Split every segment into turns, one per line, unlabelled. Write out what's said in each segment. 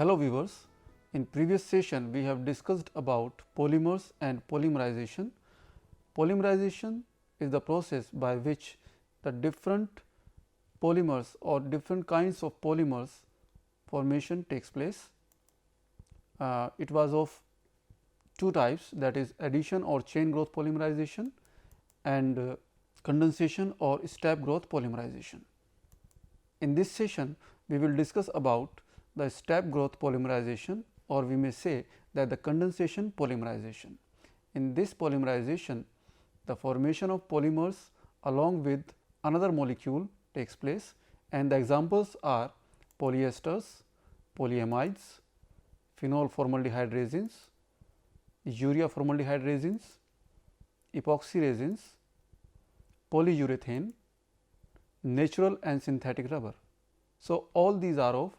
Hello viewers, in previous session we have discussed about polymers and polymerization. Polymerization is the process by which the different polymers or different kinds of polymers formation takes place. It was of two types, that is addition or chain growth polymerization and condensation or step growth polymerization. In this session we will discuss about the step growth polymerization, or we may say that the condensation polymerization. In this polymerization, the formation of polymers along with another molecule takes place, and the examples are polyesters, polyamides, phenol formaldehyde resins, urea formaldehyde resins, epoxy resins, polyurethane, natural and synthetic rubber. So, all these are of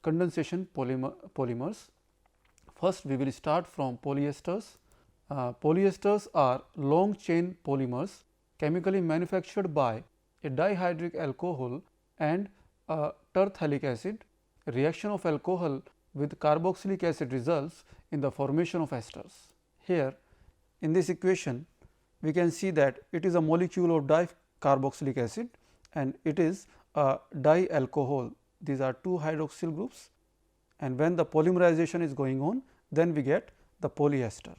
condensation polymers. First, we will start from polyesters. Polyesters are long chain polymers chemically manufactured by a dihydric alcohol and a terphthalic acid. Reaction of alcohol with carboxylic acid results in the formation of esters. Here in this equation we can see that it is a molecule of dicarboxylic acid and it is a dialcohol. These are two hydroxyl groups, and when the polymerization is going on, then we get the polyester.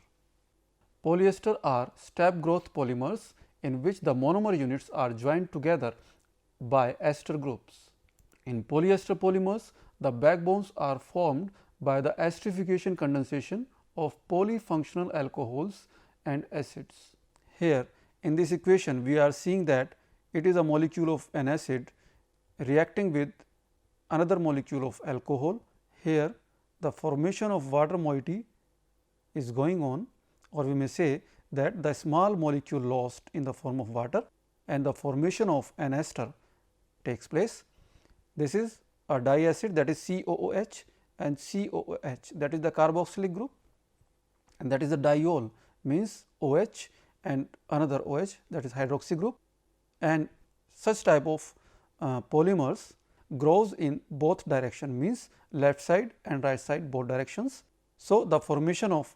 Polyester are step growth polymers in which the monomer units are joined together by ester groups. In polyester polymers, the backbones are formed by the esterification condensation of polyfunctional alcohols and acids. Here in this equation we are seeing that it is a molecule of an acid reacting with another molecule of alcohol. Here the formation of water moiety is going on, or we may say that the small molecule lost in the form of water and the formation of an ester takes place. This is a diacid, that is COOH, and COOH, that is the carboxylic group, and that is the diol, means OH and another OH, that is hydroxy group, and such type of polymers grows in both direction, means left side and right side, both directions. So, the formation of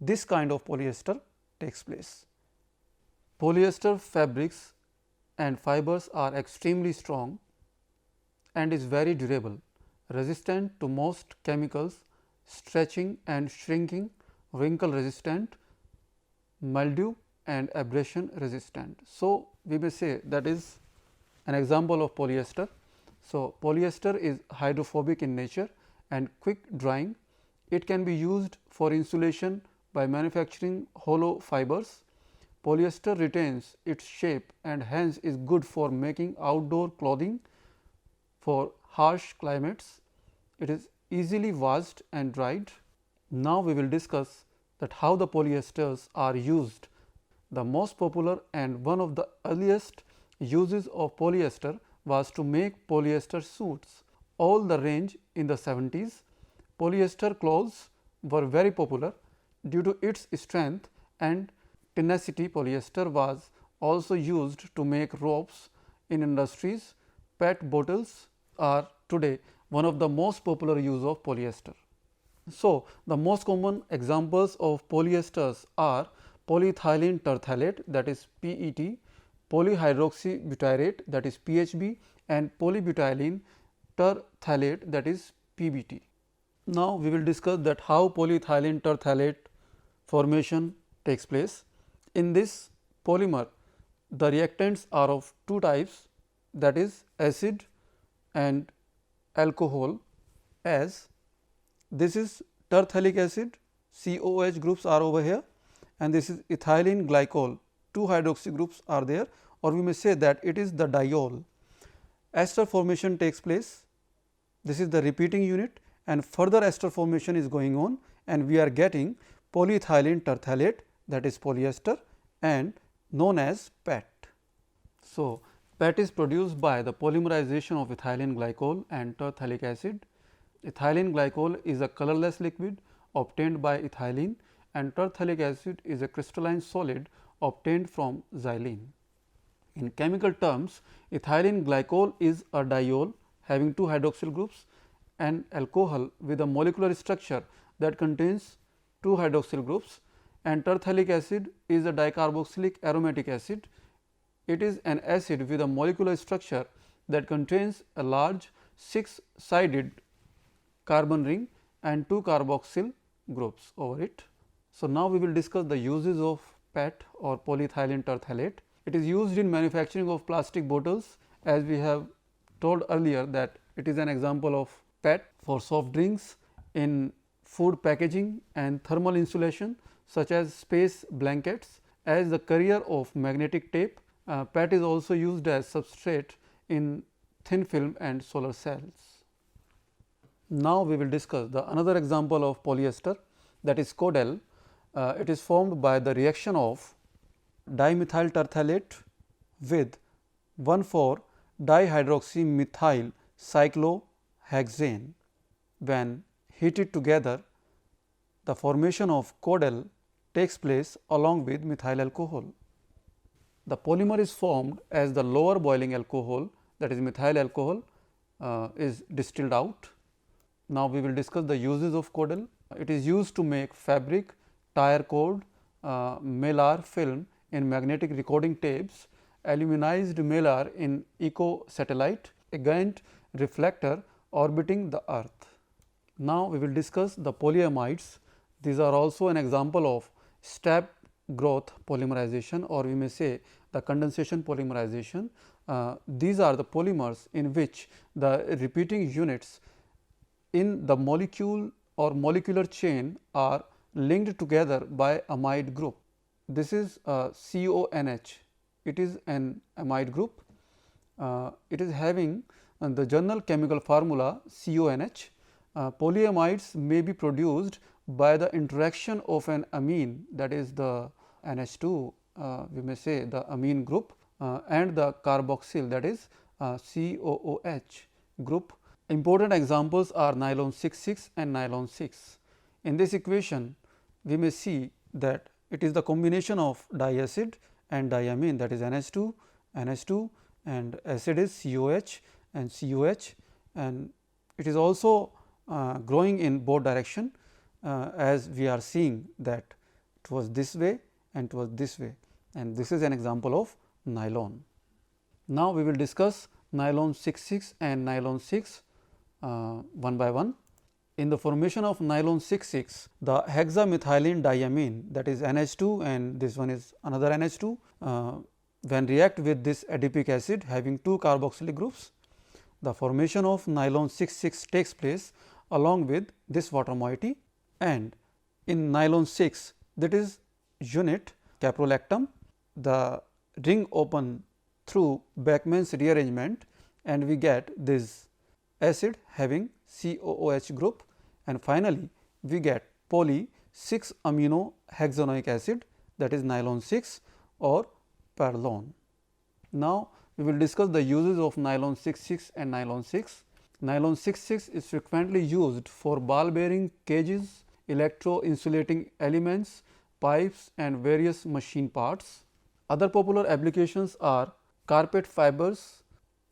this kind of polyester takes place. Polyester fabrics and fibers are extremely strong and is very durable, resistant to most chemicals, stretching and shrinking, wrinkle resistant, mildew and abrasion resistant. So, we may say that is an example of polyester. So, polyester is hydrophobic in nature and quick drying. It can be used for insulation by manufacturing hollow fibers. Polyester retains its shape and hence is good for making outdoor clothing for harsh climates. It is easily washed and dried. Now, we will discuss that how the polyesters are used. The most popular and one of the earliest uses of polyester was to make polyester suits. All the range in the 70s, polyester clothes were very popular due to its strength and tenacity. Polyester was also used to make ropes in industries. PET bottles are today one of the most popular use of polyester. So, the most common examples of polyesters are polyethylene terephthalate, that is PET, polyhydroxybutyrate, that is PHB, and polybutylene terephthalate, that is PBT. Now, we will discuss that how polyethylene terephthalate formation takes place. In this polymer, the reactants are of two types, that is acid and alcohol. As this is terphthalic acid, COOH groups are over here, and this is ethylene glycol, two hydroxy groups are there, or we may say that it is the diol. Ester formation takes place. This is the repeating unit, and further ester formation is going on, and we are getting polyethylene terephthalate, that is polyester, and known as PET. So, PET is produced by the polymerization of ethylene glycol and terphthalic acid. Ethylene glycol is a colorless liquid obtained by ethylene, and terphthalic acid is a crystalline solid obtained from xylene. In chemical terms, ethylene glycol is a diol having two hydroxyl groups, an alcohol with a molecular structure that contains 2 hydroxyl groups, and terphthalic acid is a dicarboxylic aromatic acid. It is an acid with a molecular structure that contains a large 6-sided carbon ring and 2 carboxyl groups over it. So, now we will discuss the uses of PET or polyethylene terephthalate. It is used in manufacturing of plastic bottles, as we have told earlier that it is an example of PET for soft drinks, in food packaging and thermal insulation such as space blankets. As the carrier of magnetic tape, PET is also used as substrate in thin film and solar cells. Now, we will discuss the another example of polyester, that is Codel. It is formed by the reaction of dimethyl terephthalate with 1,4-dihydroxymethyl cyclohexane. When heated together, the formation of Codel takes place along with methyl alcohol. The polymer is formed as the lower boiling alcohol, that is methyl alcohol, is distilled out. Now, we will discuss the uses of Codel. It is used to make fabric, tire cord, mylar film in magnetic recording tapes, aluminized mylar in eco satellite, a Gantt reflector orbiting the earth. Now, we will discuss the polyamides. These are also an example of step growth polymerization, or we may say the condensation polymerization. These are the polymers in which the repeating units in the molecule or molecular chain are linked together by amide group. This is CONH. It is an amide group. It is having the general chemical formula CONH. Polyamides may be produced by the interaction of an amine, that is the NH2, we may say the amine group, and the carboxyl, that is COOH group. Important examples are nylon 6,6 and nylon 6. In this equation, we may see that it is the combination of diacid and diamine, that is NH2, NH2, and acid is COH and COH, and it is also growing in both direction, as we are seeing that it was this way and it was this way, and this is an example of nylon. Now, we will discuss nylon 6,6 and nylon 6 one by one. In the formation of nylon 6,6, the hexamethylene diamine, that is NH2 and this one is another NH2, when react with this adipic acid having 2 carboxylic groups, the formation of nylon 6,6 takes place along with this water moiety, and in nylon 6, that is unit caprolactam, the ring open through Beckmann's rearrangement, and we get this acid having COOH group, and finally, we get poly 6 amino hexanoic acid, that is nylon 6 or Perlon. Now, we will discuss the uses of nylon 6,6 and nylon 6. Nylon 6,6 is frequently used for ball bearing cages, electro insulating elements, pipes and various machine parts. Other popular applications are carpet fibers,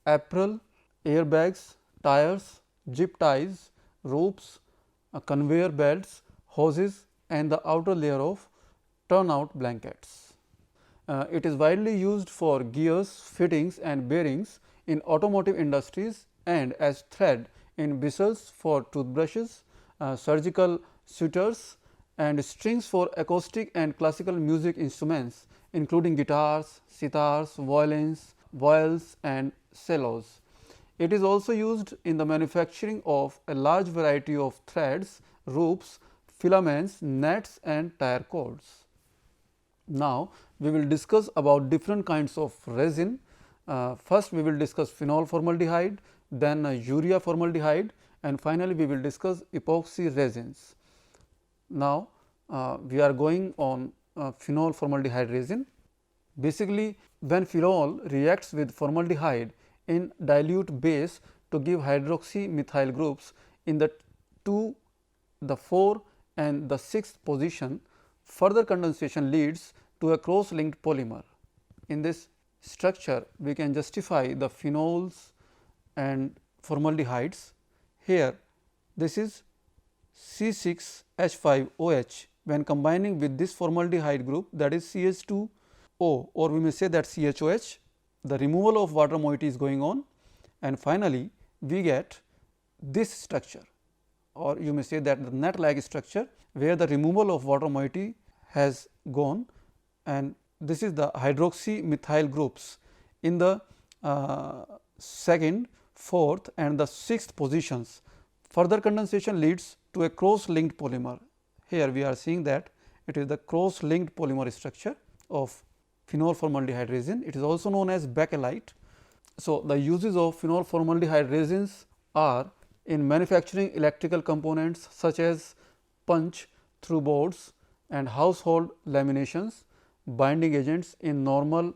apparel, airbags, tires, zip ties, ropes, conveyor belts, hoses and the outer layer of turnout blankets. It is widely used for gears, fittings and bearings in automotive industries and as thread in bristles for toothbrushes, surgical sutures and strings for acoustic and classical music instruments including guitars, sitars, violins, viols and cellos. It is also used in the manufacturing of a large variety of threads, ropes, filaments, nets and tire cords. Now, we will discuss about different kinds of resin. First, we will discuss phenol formaldehyde, then urea formaldehyde and finally, we will discuss epoxy resins. Now, we are going on phenol formaldehyde resin. Basically, when phenol reacts with formaldehyde in dilute base to give hydroxy methyl groups in the 2, the 4 and the 6th position, further condensation leads to a cross linked polymer. In this structure, we can justify the phenols and formaldehydes. Here this is C6H5OH. When combining with this formaldehyde group, that is CH2O, or we may say that CHOH, the removal of water moiety is going on, and finally we get this structure, or you may say that the net like structure, where the removal of water moiety has gone, and this is the hydroxy methyl groups in the second, fourth and the sixth positions. Further condensation leads to a cross linked polymer. Here we are seeing that it is the cross linked polymer structure of phenol formaldehyde resin. It is also known as bakelite. So, the uses of phenol formaldehyde resins are in manufacturing electrical components such as punch through boards and household laminations, binding agents in normal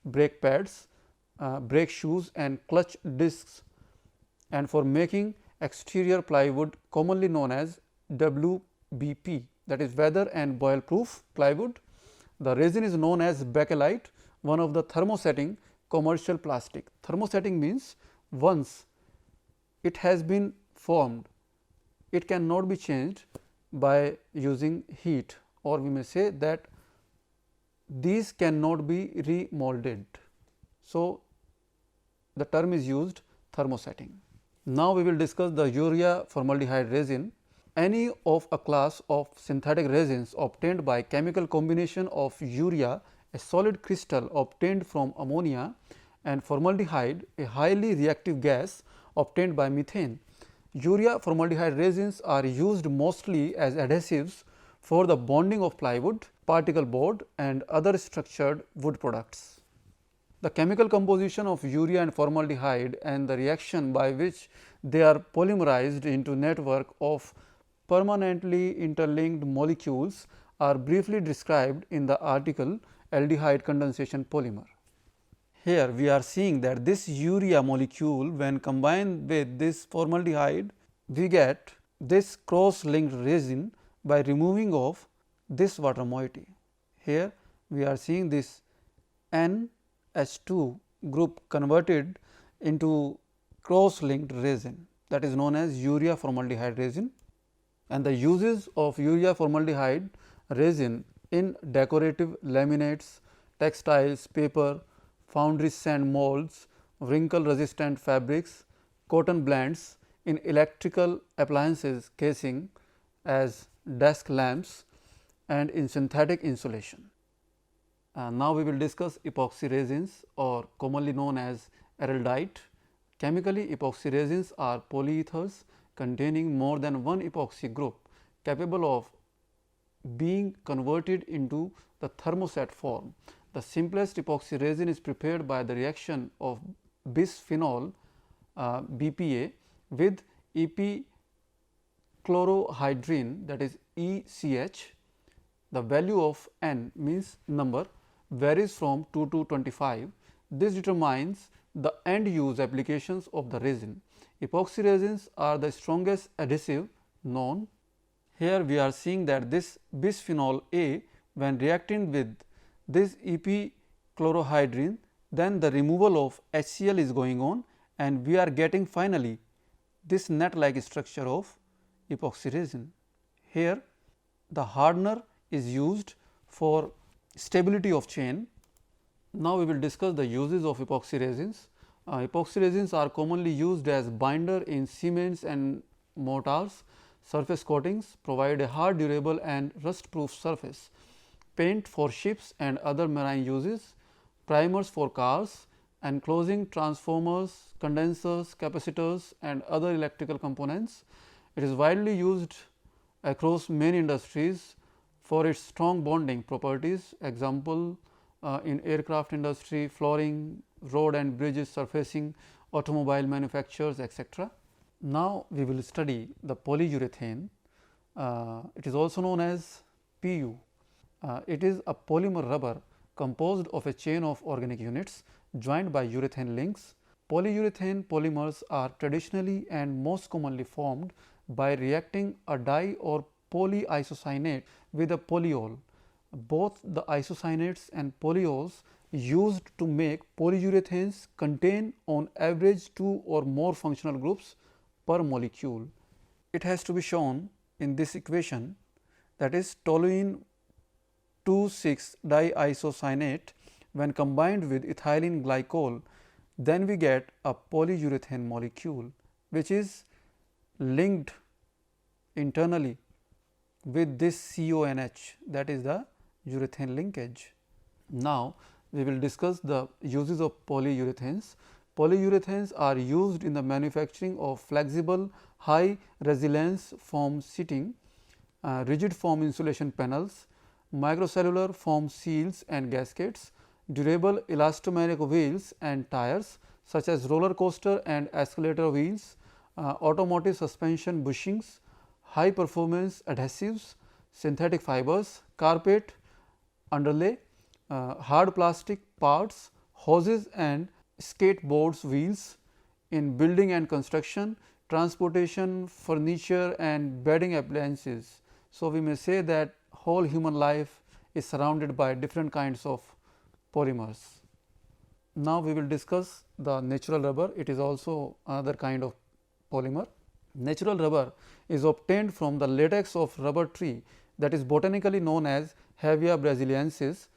brake pads, brake shoes and clutch discs, and for making exterior plywood commonly known as WBP, that is weather and boil proof plywood. The resin is known as bakelite, one of the thermosetting commercial plastic. Thermosetting means once it has been formed, it cannot be changed by using heat, or we may say that these cannot be remolded. So, the term is used thermosetting. Now, we will discuss the urea formaldehyde resin. Any of a class of synthetic resins obtained by chemical combination of urea, a solid crystal obtained from ammonia, and formaldehyde, a highly reactive gas obtained by methane. Urea formaldehyde resins are used mostly as adhesives for the bonding of plywood, particle board and other structured wood products. The chemical composition of urea and formaldehyde and the reaction by which they are polymerized into network of permanently interlinked molecules are briefly described in the article Aldehyde condensation polymer. Here we are seeing that this urea molecule, when combined with this formaldehyde, we get this cross linked resin by removing of this water moiety. Here we are seeing this NH2 group converted into cross linked resin, that is known as urea formaldehyde resin. And the uses of urea formaldehyde resin in decorative laminates, textiles, paper, foundry sand molds, wrinkle resistant fabrics, cotton blends, in electrical appliances casing as desk lamps, and in synthetic insulation. Now, we will discuss epoxy resins, or commonly known as araldite. Chemically, epoxy resins are polyethers containing more than one epoxy group capable of being converted into the thermoset form. The simplest epoxy resin is prepared by the reaction of bisphenol BPA with epichlorohydrin, that is ECH. The value of N means number varies from 2 to 25. This determines the end use applications of the resin. Epoxy resins are the strongest adhesive known. Here we are seeing that this bisphenol A, when reacting with this epichlorohydrin, then the removal of HCl is going on, and we are getting finally this net like structure of epoxy resin. Here the hardener is used for stability of chain. Now, we will discuss the uses of epoxy resins. Epoxy resins are commonly used as binder in cements and mortars. Surface coatings provide a hard, durable and rust proof surface. Paint for ships and other marine uses. Primers for cars. Enclosing transformers, condensers, capacitors and other electrical components. It is widely used across many industries for its strong bonding properties. Example, in aircraft industry, flooring, road and bridges surfacing, automobile manufacturers, etc. Now, we will study the polyurethane. It is also known as PU. It is a polymer rubber composed of a chain of organic units joined by urethane links. Polyurethane polymers are traditionally and most commonly formed by reacting a di or polyisocyanate with a polyol. Both the isocyanates and polyols used to make polyurethanes contain on average 2 or more functional groups per molecule. it has to be shown in this equation, that is toluene 2,6-diisocyanate when combined with ethylene glycol, then we get a polyurethane molecule which is linked internally with this CONH, that is the urethane linkage. Now, we will discuss the uses of polyurethanes. Polyurethanes are used in the manufacturing of flexible high resilience foam sheeting, rigid foam insulation panels, microcellular foam seals and gaskets, durable elastomeric wheels and tires such as roller coaster and escalator wheels, automotive suspension bushings, high performance adhesives, synthetic fibers, carpet, underlay, hard plastic parts, hoses and skateboards wheels in building and construction, transportation, furniture and bedding appliances. So, we may say that whole human life is surrounded by different kinds of polymers. Now, we will discuss the natural rubber. It is also another kind of polymer. Natural rubber is obtained from the latex of rubber tree, that is botanically known as Hevea brasiliensis.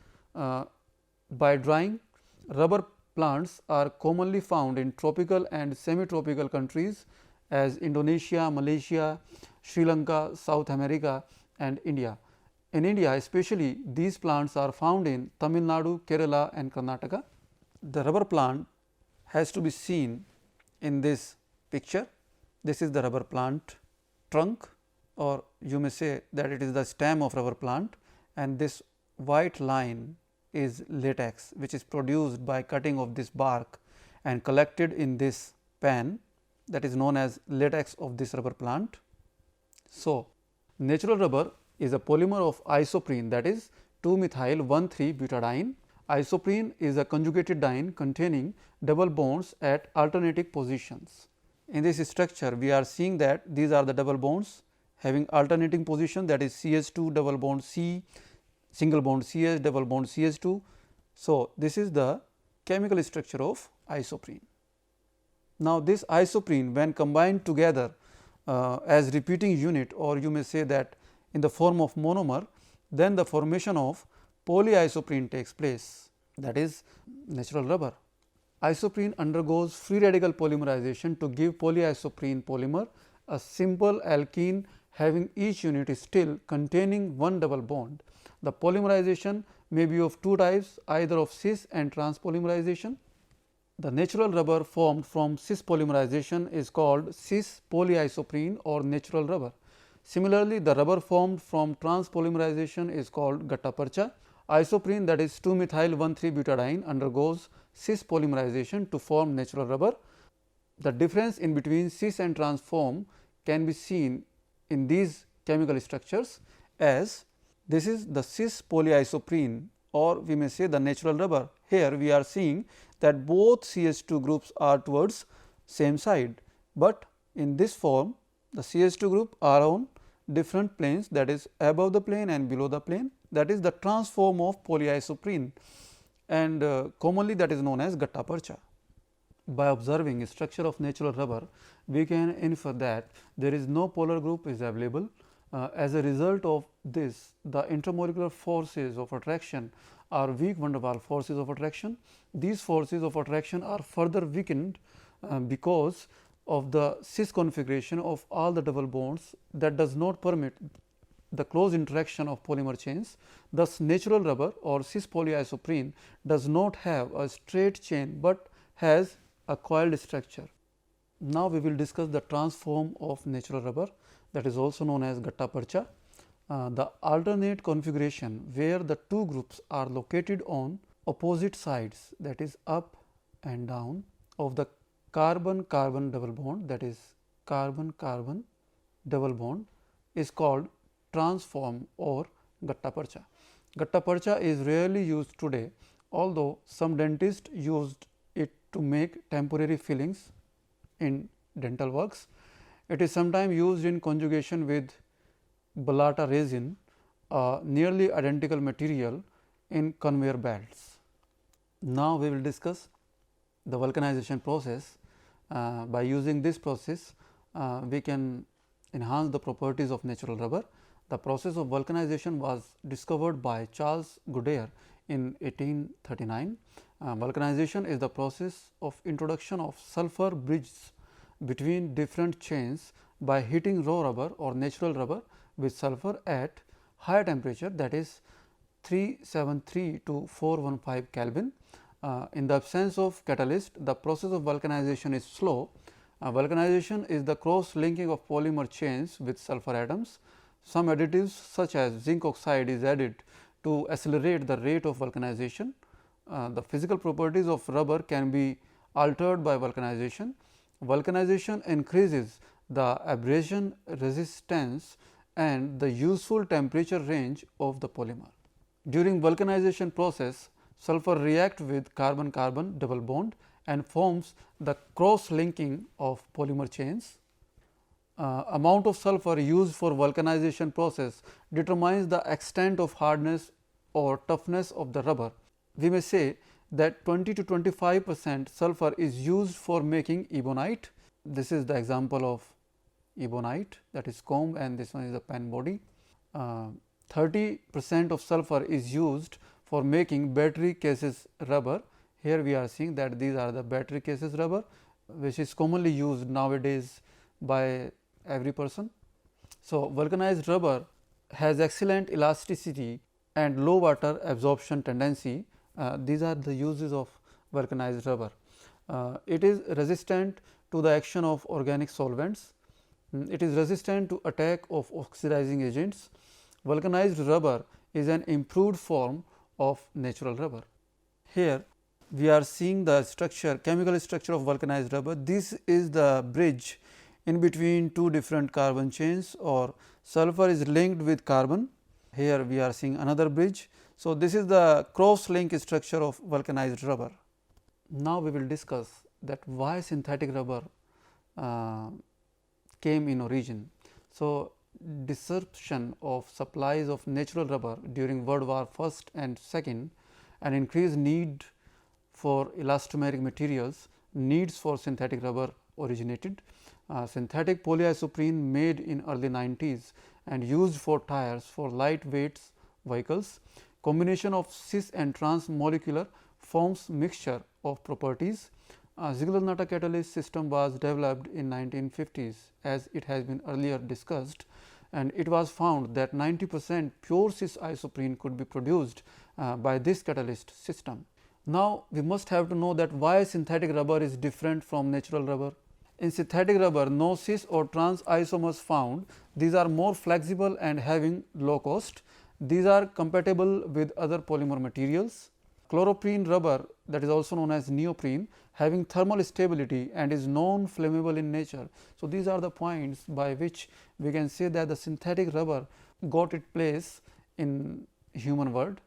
By drying, rubber plants are commonly found in tropical and semi-tropical countries as Indonesia, Malaysia, Sri Lanka, South America and India. In India especially, these plants are found in Tamil Nadu, Kerala and Karnataka. The rubber plant has to be seen in this picture. This is the rubber plant trunk, or you may say that it is the stem of rubber plant, and this white line is latex, which is produced by cutting of this bark and collected in this pan, that is known as latex of this rubber plant. So, natural rubber is a polymer of isoprene, that is 2-methyl-1,3-butadiene. Isoprene is a conjugated diene containing double bonds at alternating positions. In this structure, we are seeing that these are the double bonds having alternating position, that is CH2 double bond C, single bond CH, double bond CH2. So, this is the chemical structure of isoprene. Now, this isoprene when combined together as repeating unit, or you may say that in the form of monomer, then the formation of polyisoprene takes place, that is natural rubber. Isoprene undergoes free radical polymerization to give polyisoprene polymer, a simple alkene having each unit still containing one double bond. The polymerization may be of two types, either of cis and trans polymerization. The natural rubber formed from cis polymerization is called cis polyisoprene or natural rubber. Similarly, the rubber formed from trans polymerization is called gatta-parcha. Isoprene, that is 2-methyl-1,3-butadiene, undergoes cis polymerization to form natural rubber. The difference in between cis and trans form can be seen in these chemical structures, as this is the cis polyisoprene, or we may say the natural rubber. Here we are seeing that both CH2 groups are towards same side, but in this form the CH2 group are on different planes, that is above the plane and below the plane, that is the trans form of polyisoprene, and commonly that is known as gatta-parcha. By observing structure of natural rubber, we can infer that there is no polar group is available. As a result of this, the intermolecular forces of attraction are weak van der Waals forces of attraction. These forces of attraction are further weakened because of the cis configuration of all the double bonds that does not permit the close interaction of polymer chains. Thus, natural rubber or cis polyisoprene does not have a straight chain, but has a coiled structure. Now, we will discuss the trans form of natural rubber, that is also known as gatta-parcha. The alternate configuration where the two groups are located on opposite sides, that is up and down, of the carbon-carbon double bond, that is carbon-carbon double bond, is called trans form or gatta-parcha. Gatta-parcha is rarely used today, although some dentists used it to make temporary fillings in dental works. It is sometimes used in conjugation with Balata resin, a nearly identical material in conveyor belts. Now, we will discuss the vulcanization process. By using this process, we can enhance the properties of natural rubber. The process of vulcanization was discovered by Charles Goodyear in 1839. Vulcanization is the process of introduction of sulfur bridges between different chains by heating raw rubber or natural rubber with sulfur at higher temperature, that is 373 to 415 Kelvin. In the absence of catalyst, the process of vulcanization is slow. Vulcanization is the cross linking of polymer chains with sulfur atoms. Some additives such as zinc oxide is added to accelerate the rate of vulcanization. The physical properties of rubber can be altered by vulcanization. Vulcanization increases the abrasion resistance and the useful temperature range of the polymer. During vulcanization process, sulfur react with carbon-carbon double bond and forms the cross linking of polymer chains. Amount of sulfur used for vulcanization process determines the extent of hardness or toughness of the rubber. We may say that 20 to 25% sulfur is used for making ebonite. This is the example of ebonite, that is comb, and this one is the pen body. 30% of sulfur is used for making battery cases rubber. Here we are seeing that these are the battery cases rubber, which is commonly used nowadays by every person. So, vulcanized rubber has excellent elasticity and low water absorption tendency. These are the uses of vulcanized rubber. It is resistant to the action of organic solvents. It is resistant to attack of oxidizing agents. Vulcanized rubber is an improved form of natural rubber. Here we are seeing the structure, chemical structure of vulcanized rubber. This is the bridge in between two different carbon chains, or sulfur is linked with carbon. Here we are seeing another bridge. So, this is the cross link structure of vulcanized rubber. Now, we will discuss that why synthetic rubber came in origin. So, disruption of supplies of natural rubber during World War I and II and increased need for elastomeric materials, needs for synthetic rubber originated. Synthetic polyisoprene made in early 90s and used for tires for lightweight vehicles. Combination of cis and trans molecular forms mixture of properties. Ziegler-Natta catalyst system was developed in 1950s, as it has been earlier discussed, and it was found that 90% pure cis isoprene could be produced by this catalyst system. Now, we must have to know that why synthetic rubber is different from natural rubber. In synthetic rubber, no cis or trans isomers found. These are more flexible and having low cost. These are compatible with other polymer materials. Chloroprene rubber, that is also known as neoprene, having thermal stability and is non-flammable in nature. So, these are the points by which we can say that the synthetic rubber got its place in human world.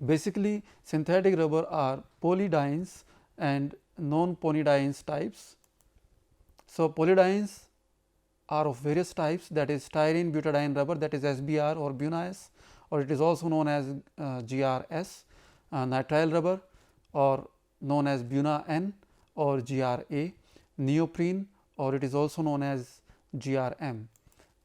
Basically, synthetic rubber are polydienes and non-polydienes types. So, polydienes are of various types, that is styrene butadiene rubber, that is SBR or BUNAS, or it is also known as GRS. Nitrile rubber, or known as BUNA-N or GRA, neoprene, or it is also known as GRM,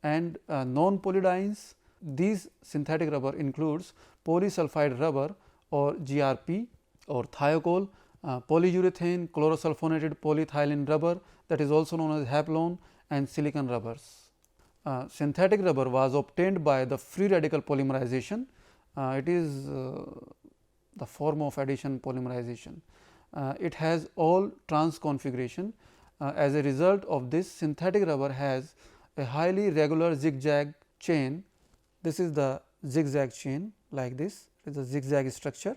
and non-polydienes. These synthetic rubber includes polysulfide rubber or GRP, or thiocol, polyurethane chlorosulfonated polyethylene rubber, that is also known as Haplon, and silicon rubbers. Synthetic rubber was obtained by the free radical polymerization. It is the form of addition polymerization. It has all trans configuration. As a result of this, synthetic rubber has a highly regular zigzag chain. This is the zigzag chain, like this, it is a zigzag structure.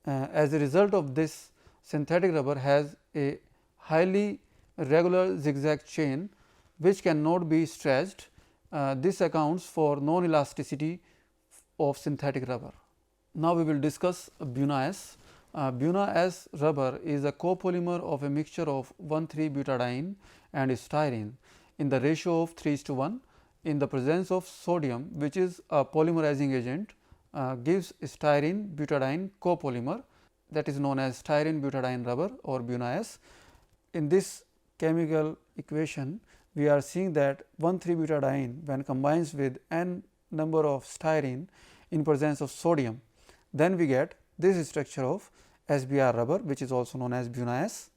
As a result of this, synthetic rubber has a highly regular zigzag chain which cannot be stretched. This accounts for non-elasticity of synthetic rubber. Now, we will discuss BUNAS. BUNAS rubber is a copolymer of a mixture of 1,3-butadiene and styrene in the ratio of 3:1. In the presence of sodium, which is a polymerizing agent, gives styrene butadiene copolymer, that is known as styrene butadiene rubber or BUNAS. In this chemical equation, we are seeing that 1,3-butadiene when combines with n number of styrene in presence of sodium, then we get this structure of SBr rubber, which is also known as Buna-S.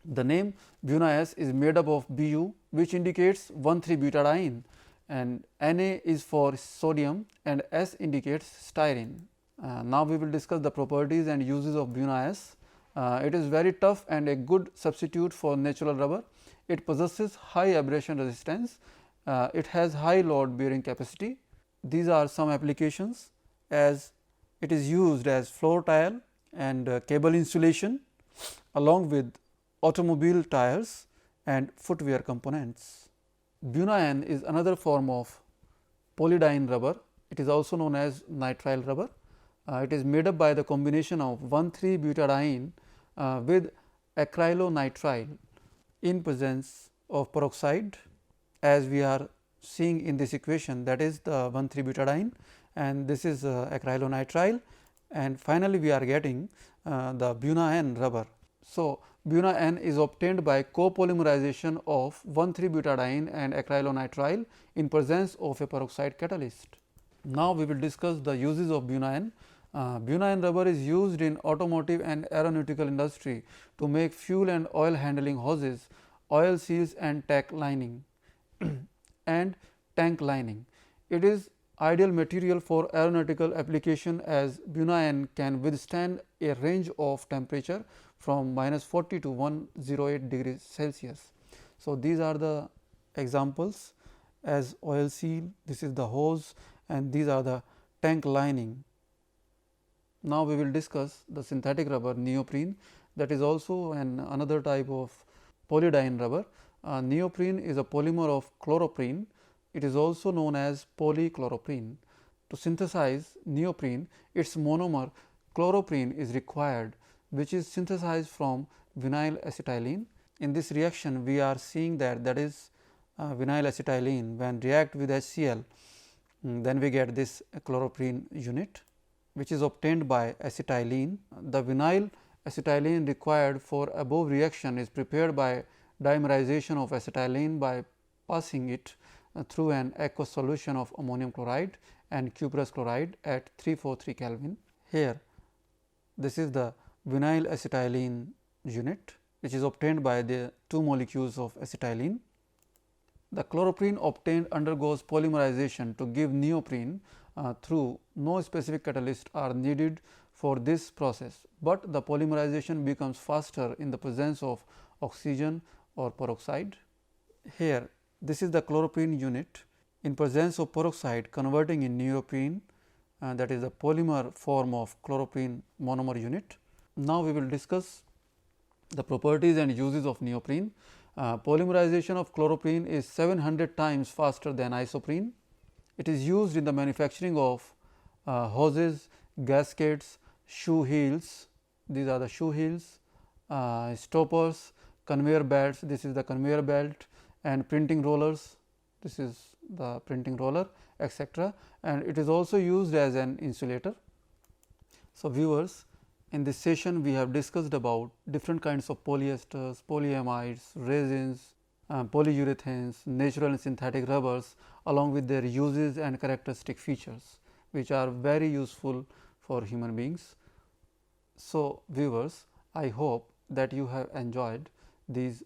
The name Buna-S is made up of Bu, which indicates 1,3-butadiene, and Na is for sodium and S indicates styrene. Now, we will discuss the properties and uses of Buna-S. It is very tough and a good substitute for natural rubber. It possesses high abrasion resistance. It has high load bearing capacity. These are some applications, as it is used as floor tile and cable insulation along with automobile tires and footwear components. Buna-N is another form of polydiene rubber. It is also known as nitrile rubber. It is made up by the combination of 1,3-butadiene with acrylonitrile in presence of peroxide, as we are seeing in this equation, that is the 1,3-butadiene, and this is acrylonitrile, and finally, we are getting the Buna-N rubber. So, Buna-N is obtained by copolymerization of 1,3-butadiene and acrylonitrile in presence of a peroxide catalyst. Now, we will discuss the uses of Buna-N. Buna-N rubber is used in automotive and aeronautical industry to make fuel and oil handling hoses, oil seals and tank lining and tank lining. It is ideal material for aeronautical application, as Buna-N can withstand a range of temperature from -40 to 108 degrees Celsius. So, these are the examples, as oil seal, this is the hose, and these are the tank lining. Now, we will discuss the synthetic rubber neoprene, that is also another type of polydiene rubber. Neoprene is a polymer of chloroprene. It is also known as polychloroprene. To synthesize neoprene, its monomer chloroprene is required, which is synthesized from vinyl acetylene. In this reaction, we are seeing that is vinyl acetylene when react with HCl, then we get this chloroprene unit, which is obtained by acetylene. The vinyl acetylene required for above reaction is prepared by dimerization of acetylene by passing it through an aqueous solution of ammonium chloride and cuprous chloride at 343 Kelvin. Here, this is the vinyl acetylene unit, which is obtained by the 2 molecules of acetylene. The chloroprene obtained undergoes polymerization to give neoprene through no specific catalyst are needed for this process, but the polymerization becomes faster in the presence of oxygen or peroxide. Here, this is the chloroprene unit in presence of peroxide converting in neoprene, that is the polymer form of chloroprene monomer unit. Now, we will discuss the properties and uses of neoprene. Polymerization of chloroprene is 700 times faster than isoprene. It is used in the manufacturing of hoses, gaskets, shoe heels, these are the shoe heels, stoppers, conveyor belts, this is the conveyor belt, and printing rollers, this is the printing roller, etc. And it is also used as an insulator. So, viewers, in this session we have discussed about different kinds of polyesters, polyamides, resins, polyurethanes, natural and synthetic rubbers, along with their uses and characteristic features, which are very useful for human beings. So, viewers, I hope that you have enjoyed these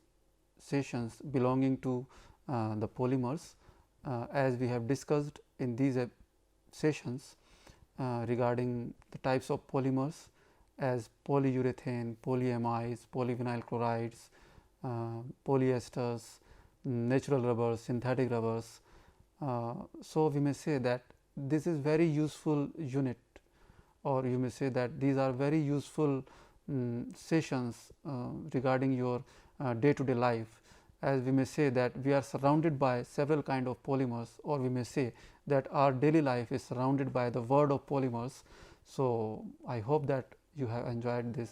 sessions belonging to the polymers, as we have discussed in these sessions regarding the types of polymers as polyurethane, polyamides, polyvinyl chlorides, polyesters, natural rubbers, synthetic rubbers. So, we may say that this is very useful unit, or you may say that these are very useful sessions regarding your day to day life, as we may say that we are surrounded by several kind of polymers, or we may say that our daily life is surrounded by the world of polymers. So, I hope that you have enjoyed this